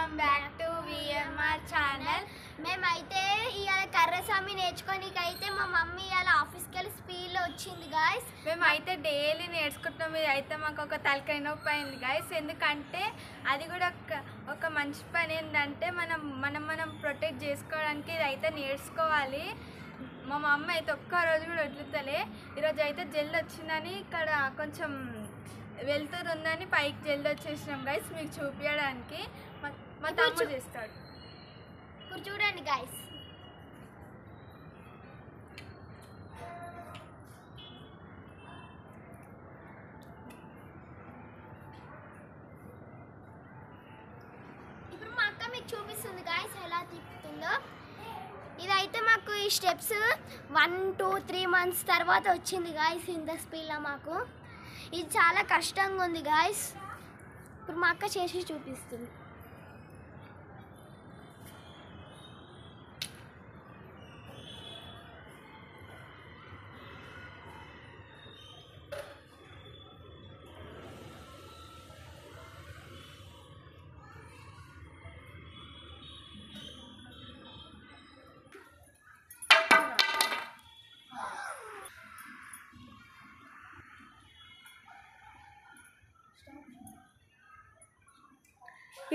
Welcome back to VMR channel. మేమైతే ఇవాళ కర్రసామి నేర్చుకోనికైతే మా మమ్మీ ఇవాళ ఆఫీస్కి వెళ్ళి స్పీడ్లో వచ్చింది గాయస్. మేమైతే డైలీ నేర్చుకుంటున్నాం. ఇది అయితే మాకు ఒక తలకాయ నొప్పి అయింది గాయస్. ఎందుకంటే అది కూడా ఒక మంచి పని ఏంటంటే మనం ప్రొటెక్ట్ చేసుకోవడానికి ఇది అయితే నేర్చుకోవాలి. మా మమ్మీ అయితే ఒక్కరోజు కూడా వదులుతలే. ఈరోజు అయితే జల్ది వచ్చిందని ఇక్కడ కొంచెం వెళ్తురు ఉందని పైకి జల్ది వచ్చేసినాం గైస్ మీకు చూపించడానికి. మా తమ్ముడు చేస్తాడు. ఇప్పుడు చూడండి గైస్, ఇప్పుడు మా అక్క మీకు చూపిస్తుంది గైస్ ఎలా తిప్పుతుందో. ఇదైతే మాకు ఈ స్టెప్స్ 1, 2, 3 months తర్వాత వచ్చింది గాయస్. ఇంత స్పీడ్లో మాకు ఇది చాలా కష్టంగా ఉంది గాయస్. ఇప్పుడు మా అక్క చేసి చూపిస్తుంది.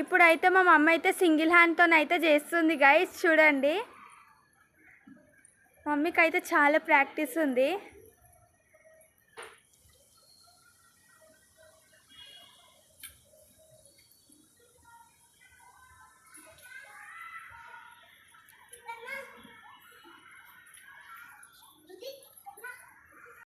ఇప్పుడైతే మా మమ్మీ అయితే సింగిల్ హ్యాండ్తోనైతే చేస్తుంది గైస్. చూడండి, మమ్మీకి అయితే చాలా ప్రాక్టీస్ ఉంది.